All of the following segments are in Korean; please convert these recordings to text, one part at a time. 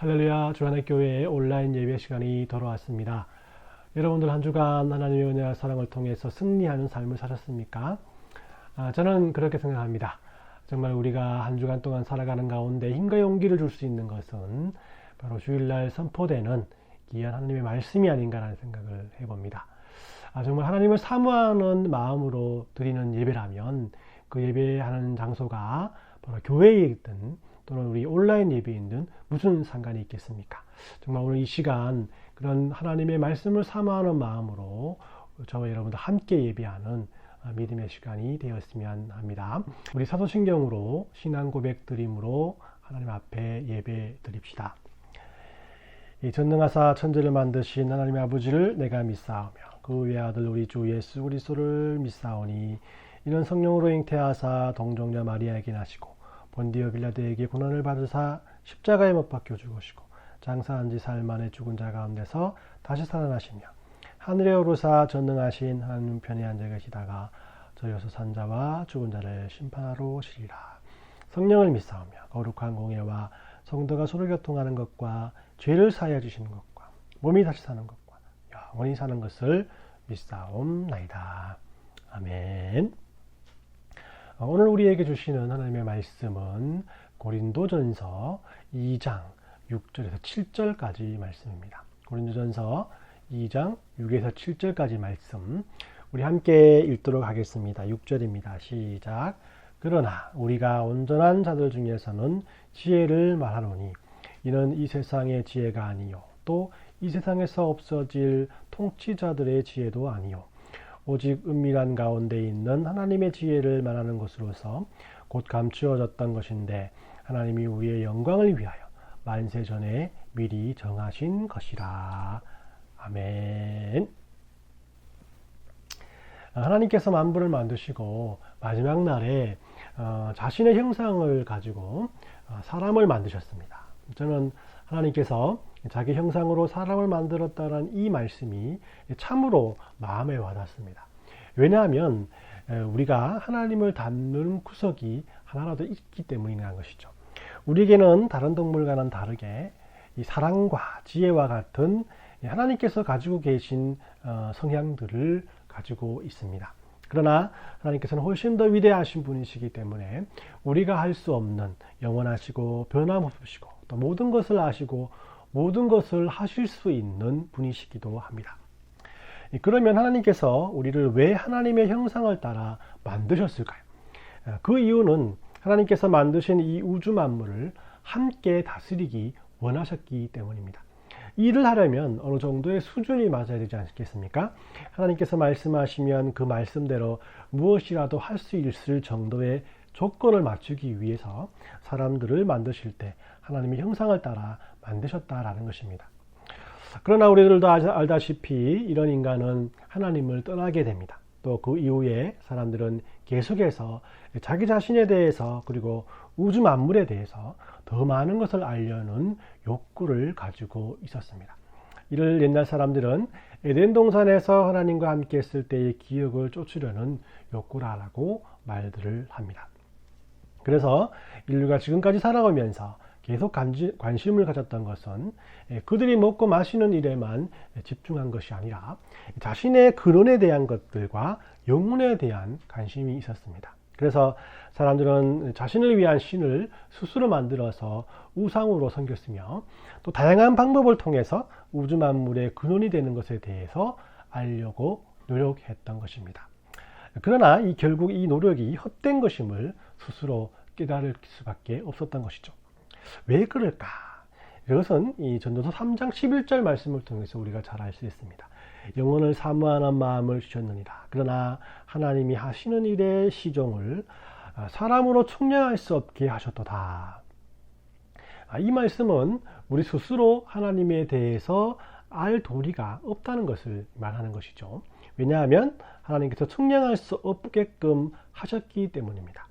할렐루야, 주안의 교회의 온라인 예배 시간이 돌아왔습니다. 여러분들 한 주간 하나님의 은혜와 사랑을 통해서 승리하는 삶을 사셨습니까? 저는 그렇게 생각합니다. 정말 우리가 한 주간 동안 살아가는 가운데 힘과 용기를 줄 수 있는 것은 바로 주일날 선포되는 귀한 하나님의 말씀이 아닌가라는 생각을 해봅니다. 정말 하나님을 사모하는 마음으로 드리는 예배라면 그 예배하는 장소가 바로 교회에 있든 또는 우리 온라인 예배인든 무슨 상관이 있겠습니까? 정말 오늘 이 시간 그런 하나님의 말씀을 사모하는 마음으로 저와 여러분들 함께 예배하는 믿음의 시간이 되었으면 합니다. 우리 사도신경으로 신앙 고백 드림으로 하나님 앞에 예배 드립시다. 이 전능하사 천지를 만드신 하나님의 아버지를 내가 믿사오며 그 외아들 우리 주 예수 그리스도를 믿사오니 이는 성령으로 잉태하사 동정녀 마리아에게 나시고 본디오 빌라도에게 고난을 받으사 십자가에 못 박혀 죽으시고 장사한 지 사흘 만에 죽은 자 가운데서 다시 살아나시며 하늘에 오르사 전능하신 하나님 편에 앉아 계시다가 저여서 산 자와 죽은 자를 심판하러 오시리라. 성령을 믿사오며 거룩한 공예와 성도가 서로 교통하는 것과 죄를 사하여 주시는 것과 몸이 다시 사는 것과 영원히 사는 것을 믿사옵나이다. 아멘. 오늘 우리에게 주시는 하나님의 말씀은 고린도전서 2장 6절에서 7절까지 말씀입니다. 고린도전서 2장 6에서 7절까지 말씀 우리 함께 읽도록 하겠습니다. 6절입니다. 시작. 그러나 우리가 온전한 자들 중에서는 지혜를 말하노니 이는 이 세상의 지혜가 아니요 또 이 세상에서 없어질 통치자들의 지혜도 아니요 오직 은밀한 가운데 있는 하나님의 지혜를 말하는 것으로서 곧 감추어졌던 것인데 하나님이 우리의 영광을 위하여 만세 전에 미리 정하신 것이라. 아멘. 하나님께서 만물을 만드시고 마지막 날에 자신의 형상을 가지고 사람을 만드셨습니다. 저는 하나님께서 자기 형상으로 사람을 만들었다는 이 말씀이 참으로 마음에 와닿습니다. 왜냐하면 우리가 하나님을 닮는 구석이 하나라도 있기 때문이라는 것이죠. 우리에게는 다른 동물과는 다르게 이 사랑과 지혜와 같은 하나님께서 가지고 계신 성향들을 가지고 있습니다. 그러나 하나님께서는 훨씬 더 위대하신 분이시기 때문에 우리가 할 수 없는 영원하시고 변함없으시고 또 모든 것을 아시고 모든 것을 하실 수 있는 분이시기도 합니다. 그러면 하나님께서 우리를 왜 하나님의 형상을 따라 만드셨을까요? 그 이유는 하나님께서 만드신 이 우주 만물을 함께 다스리기 원하셨기 때문입니다. 일을 하려면 어느 정도의 수준이 맞아야 되지 않겠습니까? 하나님께서 말씀하시면 그 말씀대로 무엇이라도 할 수 있을 정도의 조건을 맞추기 위해서 사람들을 만드실 때 하나님의 형상을 따라 만드셨다라는 것입니다. 그러나 우리들도 알다시피 이런 인간은 하나님을 떠나게 됩니다. 또 그 이후에 사람들은 계속해서 자기 자신에 대해서 그리고 우주 만물에 대해서 더 많은 것을 알려는 욕구를 가지고 있었습니다. 이를 옛날 사람들은 에덴 동산에서 하나님과 함께 했을 때의 기억을 쫓으려는 욕구라고 말들을 합니다. 그래서 인류가 지금까지 살아오면서 계속 관심을 가졌던 것은 그들이 먹고 마시는 일에만 집중한 것이 아니라 자신의 근원에 대한 것들과 영혼에 대한 관심이 있었습니다. 그래서 사람들은 자신을 위한 신을 스스로 만들어서 우상으로 섬겼으며 또 다양한 방법을 통해서 우주 만물의 근원이 되는 것에 대해서 알려고 노력했던 것입니다. 그러나 결국 이 노력이 헛된 것임을 스스로 깨달을 수밖에 없었던 것이죠. 왜 그럴까? 이것은 이 전도서 3장 11절 말씀을 통해서 우리가 잘 알 수 있습니다. 영혼을 사모하는 마음을 주셨느니라. 그러나 하나님이 하시는 일의 시종을 사람으로 측량할 수 없게 하셨도다. 이 말씀은 우리 스스로 하나님에 대해서 알 도리가 없다는 것을 말하는 것이죠. 왜냐하면 하나님께서 측량할 수 없게끔 하셨기 때문입니다.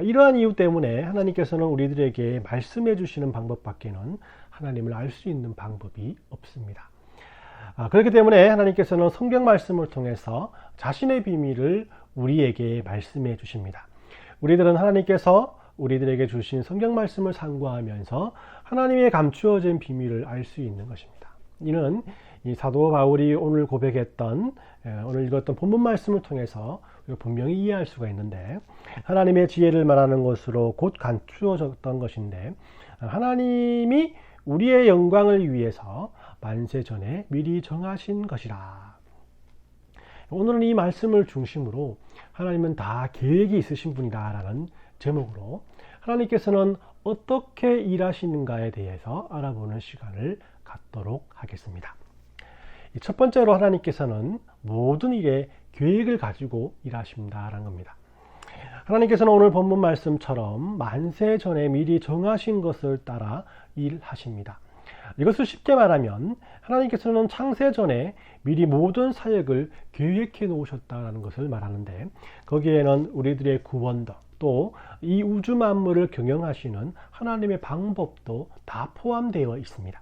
이러한 이유 때문에 하나님께서는 우리들에게 말씀해 주시는 방법밖에는 하나님을 알 수 있는 방법이 없습니다. 그렇기 때문에 하나님께서는 성경 말씀을 통해서 자신의 비밀을 우리에게 말씀해 주십니다. 우리들은 하나님께서 우리들에게 주신 성경 말씀을 상고하면서 하나님의 감추어진 비밀을 알 수 있는 것입니다. 이는 이 사도 바울이 오늘 고백했던 오늘 읽었던 본문 말씀을 통해서 분명히 이해할 수가 있는데, 하나님의 지혜를 말하는 것으로 곧 감추어졌던 것인데, 하나님이 우리의 영광을 위해서 만세 전에 미리 정하신 것이라. 오늘은 이 말씀을 중심으로 하나님은 다 계획이 있으신 분이다 라는 제목으로 하나님께서는 어떻게 일하시는가에 대해서 알아보는 시간을 갖도록 하겠습니다. 첫 번째로 하나님께서는 모든 일에 계획을 가지고 일하신다라는 겁니다. 하나님께서는 오늘 본문 말씀처럼 만세 전에 미리 정하신 것을 따라 일하십니다. 이것을 쉽게 말하면 하나님께서는 창세 전에 미리 모든 사역을 계획해 놓으셨다는 것을 말하는데, 거기에는 우리들의 구원도 또 이 우주 만물을 경영하시는 하나님의 방법도 다 포함되어 있습니다.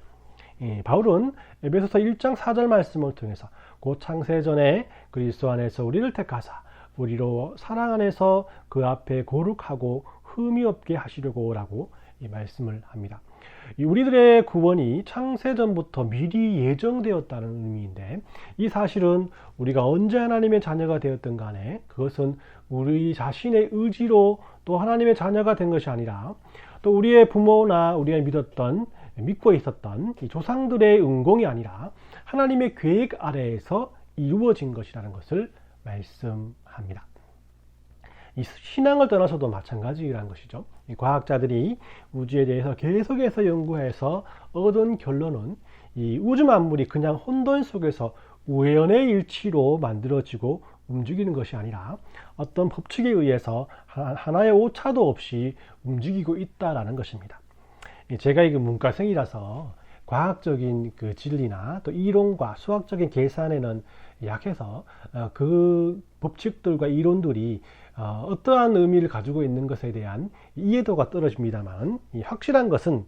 바울은 에베소서 1장 4절 말씀을 통해서 곧 창세 전에 그리스도 안에서 우리를 택하사 우리로 사랑 안에서 그 앞에 거룩하고 흠이 없게 하시려고 라고 이 말씀을 합니다. 우리들의 구원이 창세전부터 미리 예정되었다는 의미인데, 이 사실은 우리가 언제 하나님의 자녀가 되었든 간에 그것은 우리 자신의 의지로 또 하나님의 자녀가 된 것이 아니라, 또 우리의 부모나 우리가 믿고 있었던 이 조상들의 은공이 아니라 하나님의 계획 아래에서 이루어진 것이라는 것을 말씀합니다. 이 신앙을 떠나서도 마찬가지라는 것이죠. 이 과학자들이 우주에 대해서 계속해서 연구해서 얻은 결론은 이 우주 만물이 그냥 혼돈 속에서 우연의 일치로 만들어지고 움직이는 것이 아니라 어떤 법칙에 의해서 하나의 오차도 없이 움직이고 있다라는 것입니다. 제가 이거 문과생이라서 과학적인 그 진리나 또 이론과 수학적인 계산에는 약해서 그 법칙들과 이론들이 어떠한 의미를 가지고 있는 것에 대한 이해도가 떨어집니다만, 확실한 것은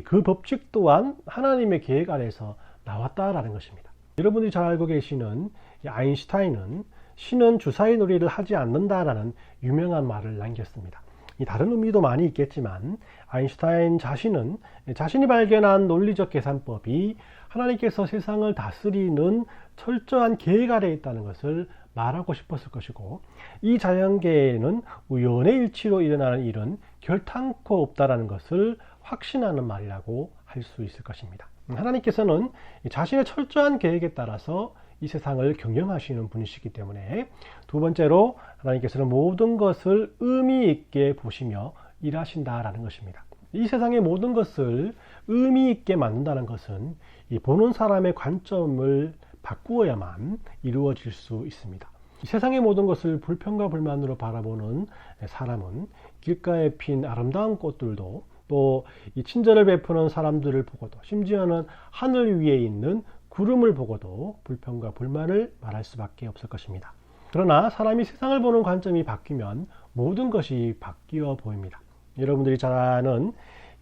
그 법칙 또한 하나님의 계획 아래에서 나왔다라는 것입니다. 여러분들이 잘 알고 계시는 아인슈타인은 신은 주사위 놀이를 하지 않는다라는 유명한 말을 남겼습니다. 다른 의미도 많이 있겠지만 아인슈타인 자신은 자신이 발견한 논리적 계산법이 하나님께서 세상을 다스리는 철저한 계획 아래에 있다는 것을 말하고 싶었을 것이고, 이 자연계에는 우연의 일치로 일어나는 일은 결탄코 없다라는 것을 확신하는 말이라고 할 수 있을 것입니다. 하나님께서는 자신의 철저한 계획에 따라서 이 세상을 경영하시는 분이시기 때문에, 두 번째로 하나님께서는 모든 것을 의미 있게 보시며 일하신다라는 것입니다. 이 세상의 모든 것을 의미 있게 만든다는 것은 이 보는 사람의 관점을 바꾸어야만 이루어질 수 있습니다. 이 세상의 모든 것을 불평과 불만으로 바라보는 사람은 길가에 핀 아름다운 꽃들도, 또 이 친절을 베푸는 사람들을 보고도, 심지어는 하늘 위에 있는 구름을 보고도 불평과 불만을 말할 수밖에 없을 것입니다. 그러나 사람이 세상을 보는 관점이 바뀌면 모든 것이 바뀌어 보입니다. 여러분들이 잘 아는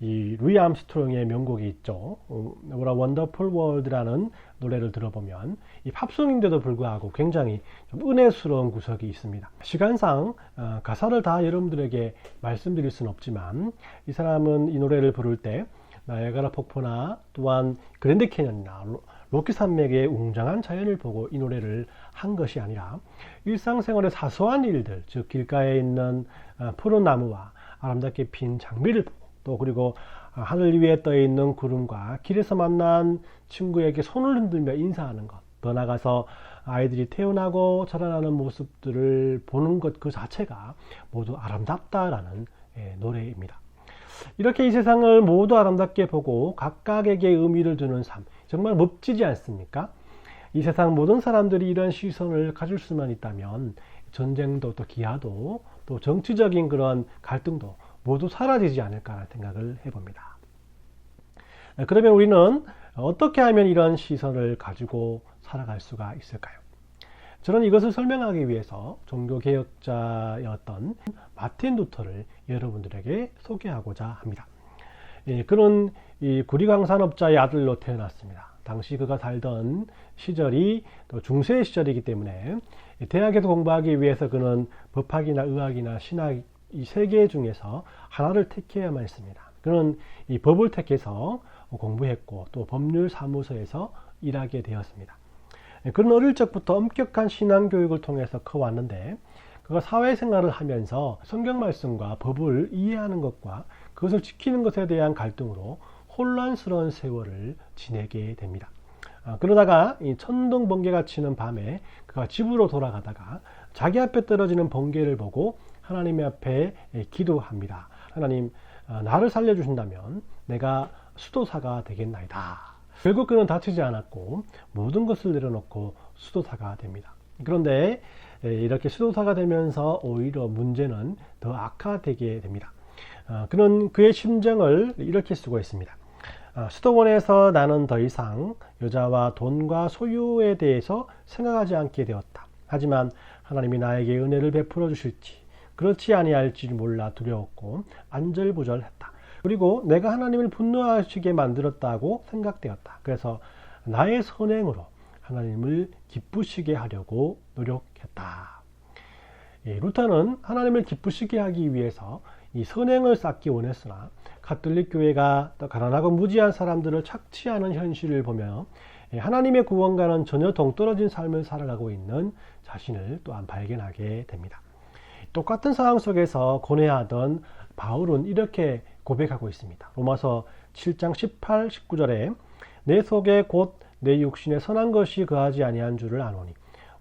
이 루이 암스트롱의 명곡이 있죠. What a Wonderful World라는 노래를 들어보면 이 팝송인데도 불구하고 굉장히 좀 은혜스러운 구석이 있습니다. 시간상 가사를 다 여러분들에게 말씀드릴 수는 없지만, 이 사람은 이 노래를 부를 때 나이아가라 폭포나 또한 그랜드 캐년이나 로키 산맥의 웅장한 자연을 보고 이 노래를 한 것이 아니라 일상생활의 사소한 일들, 즉 길가에 있는 푸른 나무와 아름답게 핀 장미를 보고, 또 그리고 하늘 위에 떠 있는 구름과 길에서 만난 친구에게 손을 흔들며 인사하는 것, 더 나아가서 아이들이 태어나고 자라나는 모습들을 보는 것 그 자체가 모두 아름답다라는 노래입니다. 이렇게 이 세상을 모두 아름답게 보고 각각에게 의미를 두는 삶, 정말 멋지지 않습니까? 이 세상 모든 사람들이 이런 시선을 가질 수만 있다면 전쟁도 또 기아도 또 정치적인 그런 갈등도 모두 사라지지 않을까라는 생각을 해봅니다. 그러면 우리는 어떻게 하면 이런 시선을 가지고 살아갈 수가 있을까요? 저는 이것을 설명하기 위해서 종교개혁자였던 마틴 루터를 여러분들에게 소개하고자 합니다. 그는 이 구리광산업자의 아들로 태어났습니다. 당시 그가 살던 시절이 또 중세 시절이기 때문에 대학에서 공부하기 위해서 그는 법학이나 의학이나 신학 이 세 개 중에서 하나를 택해야만 했습니다. 그는 이 법을 택해서 공부했고 또 법률사무소에서 일하게 되었습니다. 그는 어릴 적부터 엄격한 신앙교육을 통해서 커왔는데 그가 사회생활을 하면서 성경 말씀과 법을 이해하는 것과 그것을 지키는 것에 대한 갈등으로 혼란스러운 세월을 지내게 됩니다. 그러다가 이 천둥 번개가 치는 밤에 그가 집으로 돌아가다가 자기 앞에 떨어지는 번개를 보고 하나님 앞에 기도합니다. 하나님, 나를 살려주신다면 내가 수도사가 되겠나이다. 결국 그는 다치지 않았고 모든 것을 내려놓고 수도사가 됩니다. 그런데 이렇게 수도사가 되면서 오히려 문제는 더 악화되게 됩니다. 그는 그의 심정을 이렇게 쓰고 있습니다. 수도원에서 나는 더 이상 여자와 돈과 소유에 대해서 생각하지 않게 되었다. 하지만 하나님이 나에게 은혜를 베풀어 주실지 그렇지 아니할지 몰라 두려웠고 안절부절했다. 그리고 내가 하나님을 분노하시게 만들었다고 생각되었다. 그래서 나의 선행으로 하나님을 기쁘시게 하려고 노력했다. 루터는 하나님을 기쁘시게 하기 위해서 이 선행을 쌓기 원했으나 가톨릭 교회가 또 가난하고 무지한 사람들을 착취하는 현실을 보며 하나님의 구원과는 전혀 동떨어진 삶을 살아가고 있는 자신을 또한 발견하게 됩니다. 똑같은 상황 속에서 고뇌하던 바울은 이렇게 고백하고 있습니다. 로마서 7장 18, 19절에 내 속에 곧 내 육신에 선한 것이 거하지 아니한 줄을 아노니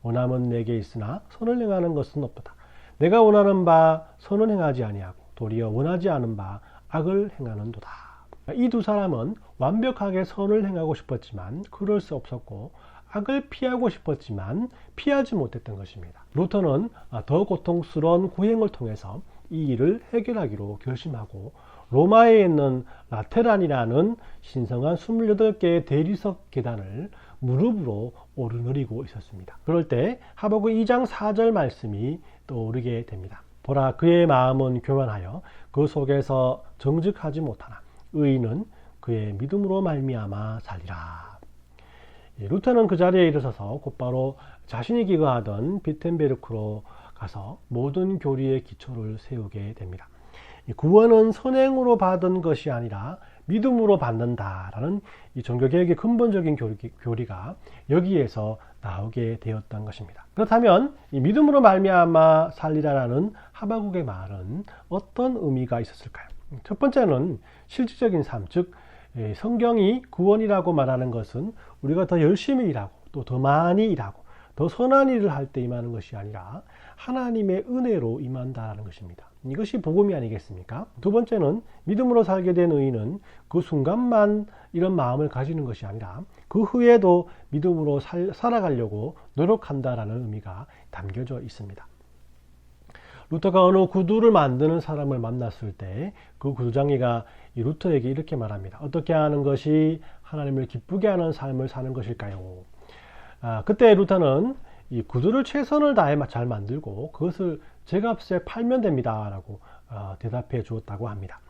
원함은 내게 있으나 선을 행하는 것은 없도다. 내가 원하는 바 선은 행하지 아니하고 도리어 원하지 않은 바 악을 행하는도다. 이 두 사람은 완벽하게 선을 행하고 싶었지만 그럴 수 없었고 악을 피하고 싶었지만 피하지 못했던 것입니다. 루터는 더 고통스러운 구행을 통해서 이 일을 해결하기로 결심하고 로마에 있는 라테란이라는 신성한 28개의 대리석 계단을 무릎으로 오르내리고 있었습니다. 그럴 때 하박국 2장 4절 말씀이 떠오르게 됩니다. 보라, 그의 마음은 교만하여 그 속에서 정직하지 못하나 의인은 그의 믿음으로 말미암아 살리라. 루터는 그 자리에 일어서서 곧바로 자신이 기거하던 비텐베르크로 가서 모든 교리의 기초를 세우게 됩니다. 구원은 선행으로 받은 것이 아니라 믿음으로 받는다라는 이 종교개혁의 근본적인 교리가 여기에서 나오게 되었던 것입니다. 그렇다면 이 믿음으로 말미암아 살리라라는 하박국의 말은 어떤 의미가 있었을까요? 첫 번째는 실질적인 삶, 즉 성경이 구원이라고 말하는 것은 우리가 더 열심히 일하고 또 더 많이 일하고 더 선한 일을 할 때 임하는 것이 아니라 하나님의 은혜로 임한다는 것입니다. 이것이 복음이 아니겠습니까? 두 번째는 믿음으로 살게 된 의인은 그 순간만 이런 마음을 가지는 것이 아니라 그 후에도 믿음으로 살아가려고 노력한다라는 의미가 담겨져 있습니다. 루터가 어느 구두를 만드는 사람을 만났을 때 그 구두장이가 이 루터에게 이렇게 말합니다. 어떻게 하는 것이 하나님을 기쁘게 하는 삶을 사는 것일까요? 그때 루터는 이 구두를 최선을 다해 잘 만들고 그것을 제값에 팔면 됩니다 라고 대답해 주었다고 합니다.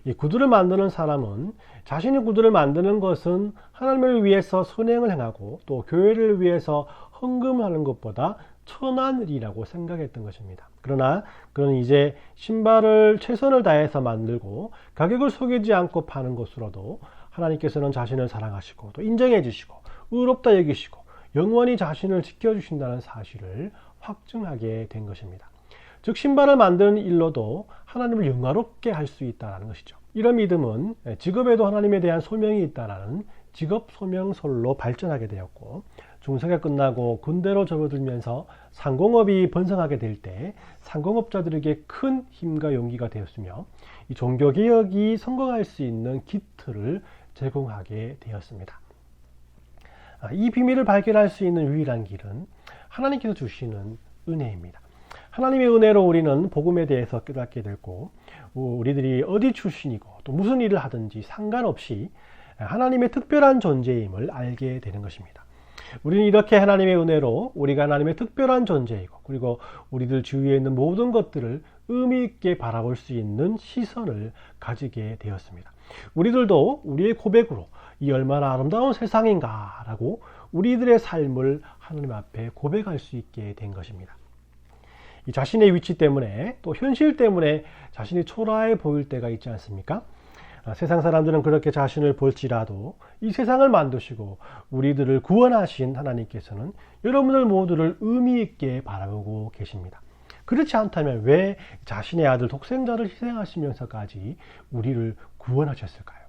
이 구두를 만드는 사람은 자신이 구두를 만드는 것은 하나님을 위해서 선행을 행하고 또 교회를 위해서 헌금하는 것보다 천한 일이라고 생각했던 것입니다. 그러나 그는 이제 신발을 최선을 다해서 만들고 가격을 속이지 않고 파는 것으로도 하나님께서는 자신을 사랑하시고 또 인정해 주시고 의롭다 여기시고 영원히 자신을 지켜주신다는 사실을 확증하게 된 것입니다. 즉 신발을 만드는 일로도 하나님을 영화롭게 할 수 있다는 것이죠. 이런 믿음은 직업에도 하나님에 대한 소명이 있다는 직업 소명설로 발전하게 되었고 중세가 끝나고 군대로 접어들면서 상공업이 번성하게 될 때 상공업자들에게 큰 힘과 용기가 되었으며 이 종교개혁이 성공할 수 있는 기틀을 제공하게 되었습니다. 이 비밀을 발견할 수 있는 유일한 길은 하나님께서 주시는 은혜입니다. 하나님의 은혜로 우리는 복음에 대해서 깨닫게 되고 우리들이 어디 출신이고 또 무슨 일을 하든지 상관없이 하나님의 특별한 존재임을 알게 되는 것입니다. 우리는 이렇게 하나님의 은혜로 우리가 하나님의 특별한 존재이고 그리고 우리들 주위에 있는 모든 것들을 의미 있게 바라볼 수 있는 시선을 가지게 되었습니다. 우리들도 우리의 고백으로 이 얼마나 아름다운 세상인가 라고 우리들의 삶을 하나님 앞에 고백할 수 있게 된 것입니다. 이 자신의 위치 때문에 또 현실 때문에 자신이 초라해 보일 때가 있지 않습니까? 세상 사람들은 그렇게 자신을 볼지라도 이 세상을 만드시고 우리들을 구원하신 하나님께서는 여러분들 모두를 의미 있게 바라보고 계십니다. 그렇지 않다면 왜 자신의 아들 독생자를 희생하시면서까지 우리를 구원하셨을까요?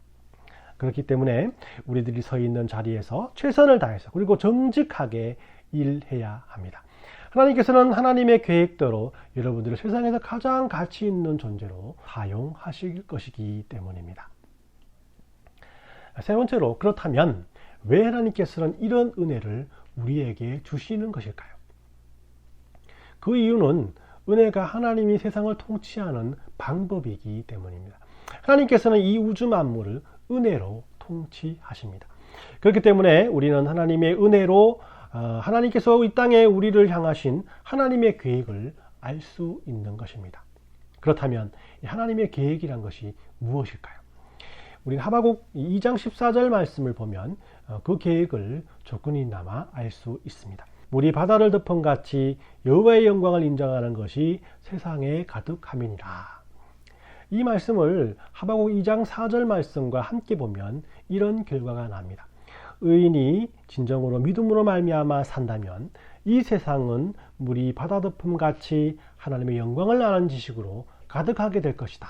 그렇기 때문에 우리들이 서 있는 자리에서 최선을 다해서 그리고 정직하게 일해야 합니다. 하나님께서는 하나님의 계획대로 여러분들을 세상에서 가장 가치 있는 존재로 사용하실 것이기 때문입니다. 세 번째로, 그렇다면 왜 하나님께서는 이런 은혜를 우리에게 주시는 것일까요? 그 이유는 은혜가 하나님이 세상을 통치하는 방법이기 때문입니다. 하나님께서는 이 우주 만물을 은혜로 통치하십니다. 그렇기 때문에 우리는 하나님의 은혜로 하나님께서 이 땅에 우리를 향하신 하나님의 계획을 알 수 있는 것입니다. 그렇다면 하나님의 계획이란 것이 무엇일까요? 우리는 하박국 2장 14절 말씀을 보면 그 계획을 조금이나마 알 수 있습니다. 물이 바다를 덮은 같이 여호와의 영광을 인정하는 것이 세상에 가득함이니라. 이 말씀을 하박국 2장 4절 말씀과 함께 보면 이런 결과가 납니다. 의인이 진정으로 믿음으로 말미암아 산다면 이 세상은 물이 바다 덮음 같이 하나님의 영광을 아는 지식으로 가득하게 될 것이다.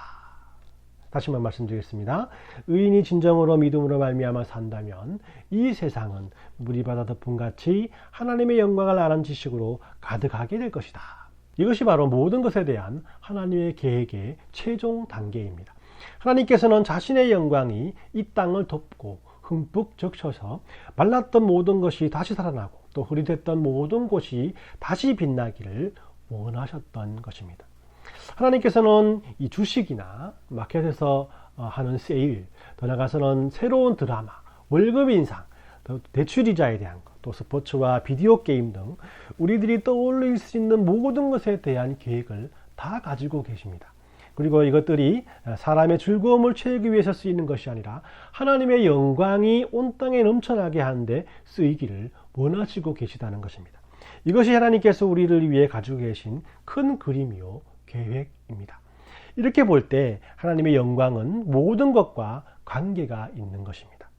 다시 한번 말씀드리겠습니다. 의인이 진정으로 믿음으로 말미암아 산다면 이 세상은 물이 바다 덮음 같이 하나님의 영광을 아는 지식으로 가득하게 될 것이다. 이것이 바로 모든 것에 대한 하나님의 계획의 최종 단계입니다. 하나님께서는 자신의 영광이 이 땅을 덮고 흠뻑 적셔서 말랐던 모든 것이 다시 살아나고 또 흐릿했던 모든 곳이 다시 빛나기를 원하셨던 것입니다. 하나님께서는 이 주식이나 마켓에서 하는 세일, 더 나아가서는 새로운 드라마, 월급 인상, 또 대출이자에 대한 것, 또 스포츠와 비디오 게임 등 우리들이 떠올릴 수 있는 모든 것에 대한 계획을 다 가지고 계십니다. 그리고 이것들이 사람의 즐거움을 채우기 위해서 쓰이는 것이 아니라 하나님의 영광이 온 땅에 넘쳐나게 하는데 쓰이기를 원하시고 계시다는 것입니다. 이것이 하나님께서 우리를 위해 가지고 계신 큰 그림이요 계획입니다. 이렇게 볼 때 하나님의 영광은 모든 것과 관계가 있는 것입니다.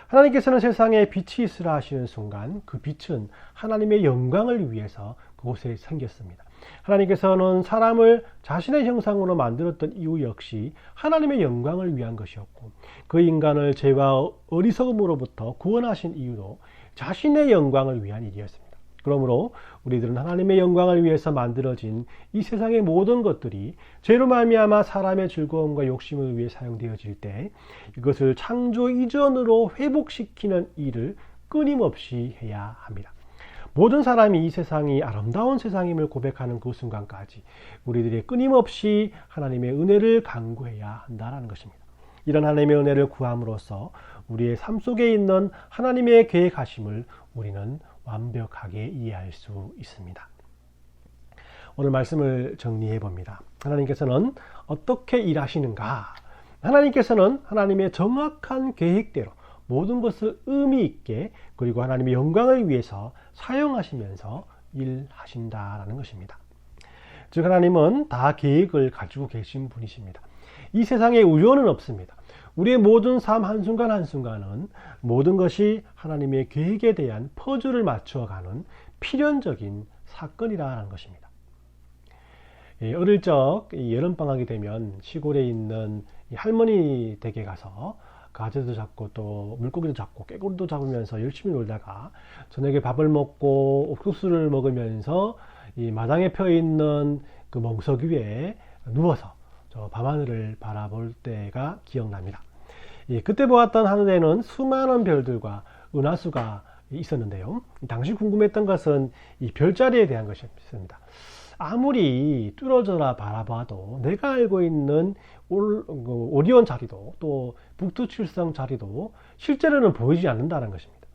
하나님께서는 세상에 빛이 있으라 하시는 순간 그 빛은 하나님의 영광을 위해서 그곳에 생겼습니다. 하나님께서는 사람을 자신의 형상으로 만들었던 이유 역시 하나님의 영광을 위한 것이었고 그 인간을 죄와 어리석음으로부터 구원하신 이유도 자신의 영광을 위한 일이었습니다. 그러므로 우리들은 하나님의 영광을 위해서 만들어진 이 세상의 모든 것들이 죄로 말미암아 사람의 즐거움과 욕심을 위해 사용되어질 때 이것을 창조 이전으로 회복시키는 일을 끊임없이 해야 합니다. 모든 사람이 이 세상이 아름다운 세상임을 고백하는 그 순간까지 우리들이 끊임없이 하나님의 은혜를 간구해야 한다는 것입니다. 이런 하나님의 은혜를 구함으로써 우리의 삶 속에 있는 하나님의 계획하심을 우리는 완벽하게 이해할 수 있습니다. 오늘 말씀을 정리해 봅니다. 하나님께서는 어떻게 일하시는가? 하나님께서는 하나님의 정확한 계획대로 모든 것을 의미 있게 그리고 하나님의 영광을 위해서 사용하시면서 일하신다라는 것입니다. 즉 하나님은 다 계획을 가지고 계신 분이십니다. 이 세상에 우연은 없습니다. 우리의 모든 삶 한순간 한순간은 모든 것이 하나님의 계획에 대한 퍼즐을 맞추어가는 필연적인 사건이라는 것입니다. 어릴 적 여름방학이 되면 시골에 있는 할머니 댁에 가서 가재도 잡고 또 물고기도 잡고 깨구리도 잡으면서 열심히 놀다가 저녁에 밥을 먹고 옥수수를 먹으면서 이 마당에 펴 있는 그 멍석 위에 누워서 저 밤하늘을 바라볼 때가 기억납니다. 그때 보았던 하늘에는 수많은 별들과 은하수가 있었는데요. 당시 궁금했던 것은 이 별자리에 대한 것이었습니다. 아무리 뚫어져라 바라봐도 내가 알고 있는 오리온 자리도 또 북두칠성 자리도 실제로는 보이지 않는다는 것입니다.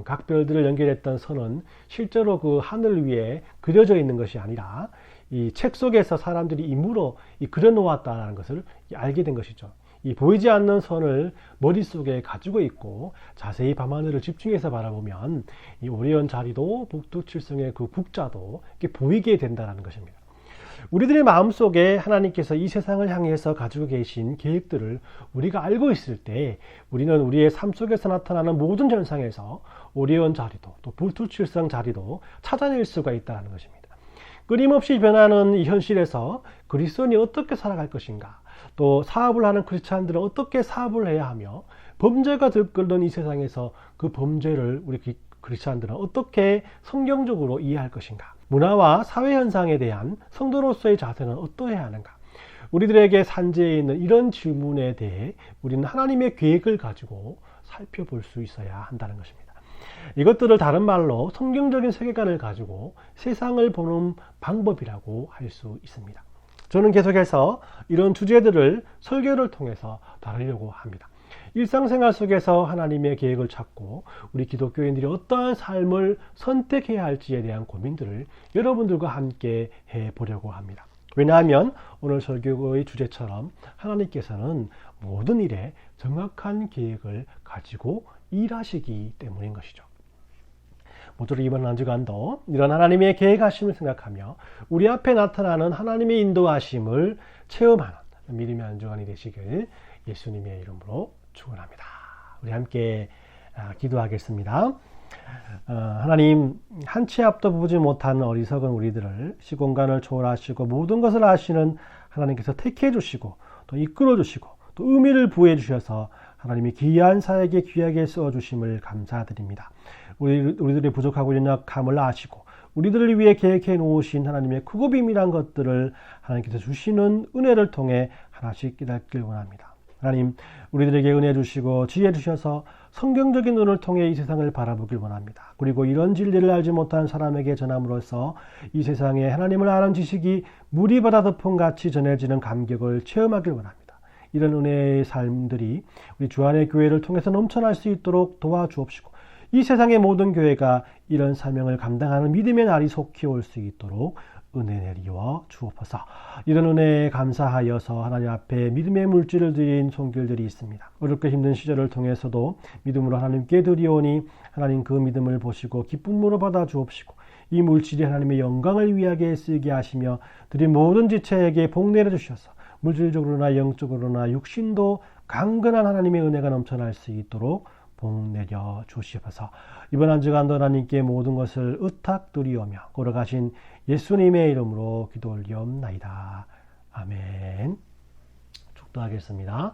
각 별들을 연결했던 선은 실제로 그 하늘 위에 그려져 있는 것이 아니라 이 책 속에서 사람들이 임으로 그려 놓았다는 것을 알게 된 것이죠. 이 보이지 않는 선을 머릿속에 가지고 있고 자세히 밤하늘을 집중해서 바라보면 이 오리온 자리도 북두칠성의 그 국자도 이렇게 보이게 된다는 것입니다. 우리들의 마음속에 하나님께서 이 세상을 향해서 가지고 계신 계획들을 우리가 알고 있을 때 우리는 우리의 삶 속에서 나타나는 모든 현상에서 어려운 자리도 또 불투출성 자리도 찾아낼 수가 있다는 것입니다. 끊임없이 변하는 이 현실에서 그리스도인이 어떻게 살아갈 것인가, 또 사업을 하는 크리스찬들은 어떻게 사업을 해야 하며 범죄가 들끓는 이 세상에서 그 범죄를 우리 크리스찬들은 어떻게 성경적으로 이해할 것인가, 문화와 사회 현상에 대한 성도로서의 자세는 어떠해야 하는가, 우리들에게 산재해 있는 이런 질문에 대해 우리는 하나님의 계획을 가지고 살펴볼 수 있어야 한다는 것입니다. 이것들을 다른 말로 성경적인 세계관을 가지고 세상을 보는 방법이라고 할 수 있습니다. 저는 계속해서 이런 주제들을 설교를 통해서 다루려고 합니다. 일상생활 속에서 하나님의 계획을 찾고 우리 기독교인들이 어떠한 삶을 선택해야 할지에 대한 고민들을 여러분들과 함께 해보려고 합니다. 왜냐하면 오늘 설교의 주제처럼 하나님께서는 모든 일에 정확한 계획을 가지고 일하시기 때문인 것이죠. 모쪼록 이번 한 주간도 이런 하나님의 계획하심을 생각하며 우리 앞에 나타나는 하나님의 인도하심을 체험하는 믿음의 한 주간이 되시길 예수님의 이름으로 축원합니다. 우리 함께 기도하겠습니다. 하나님, 한 치 앞도 보지 못하는 어리석은 우리들을 시공간을 초월하시고 모든 것을 아시는 하나님께서 택해 주시고 또 이끌어 주시고 또 의미를 부여해 주셔서 하나님이 귀한 사역에 귀하게 써 주심을 감사드립니다. 우리들의 부족하고 연약함을 아시고 우리들을 위해 계획해 놓으신 하나님의 크고 비밀한 것들을 하나님께서 주시는 은혜를 통해 하나씩 깨닫길 원합니다. 하나님, 우리들에게 은혜 주시고 지혜 주셔서 성경적인 눈을 통해 이 세상을 바라보길 원합니다. 그리고 이런 진리를 알지 못한 사람에게 전함으로써 이 세상에 하나님을 아는 지식이 물이 바다 덮음같이 전해지는 감격을 체험하길 원합니다. 이런 은혜의 삶들이 우리 주안의 교회를 통해서 넘쳐날 수 있도록 도와주옵시고 이 세상의 모든 교회가 이런 사명을 감당하는 믿음의 날이 속히 올 수 있도록 은혜 내리워 주옵소서. 이런 은혜에 감사하여서 하나님 앞에 믿음의 물질을 드린 손길들이 있습니다. 어렵고 힘든 시절을 통해서도 믿음으로 하나님께 드리오니 하나님 그 믿음을 보시고 기쁨으로 받아 주옵시고 이 물질이 하나님의 영광을 위하게 쓰게 하시며 드린 모든 지체에게 복 내려 주셔서 물질적으로나 영적으로나 육신도 강건한 하나님의 은혜가 넘쳐날 수 있도록 복 내려 주시옵소서. 이번 한 주간도 하나님께 모든 것을 의탁드리오며 걸어가신 예수님의 이름으로 기도 올리옵나이다. 아멘. 축도하겠습니다.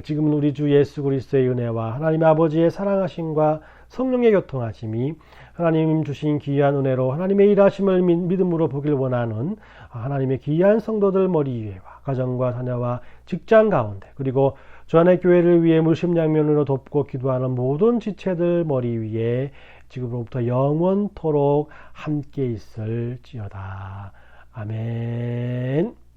지금은 우리 주 예수 그리스도의 은혜와 하나님 아버지의 사랑하심과 성령의 교통하심이 하나님 주신 귀한 은혜로 하나님의 일하심을 믿음으로 보길 원하는 하나님의 귀한 성도들 머리 위에와 가정과 자녀와 직장 가운데 그리고 주안의 교회를 위해 물심양면으로 돕고 기도하는 모든 지체들 머리 위에 지금부터 영원토록 함께 있을지어다. 아멘.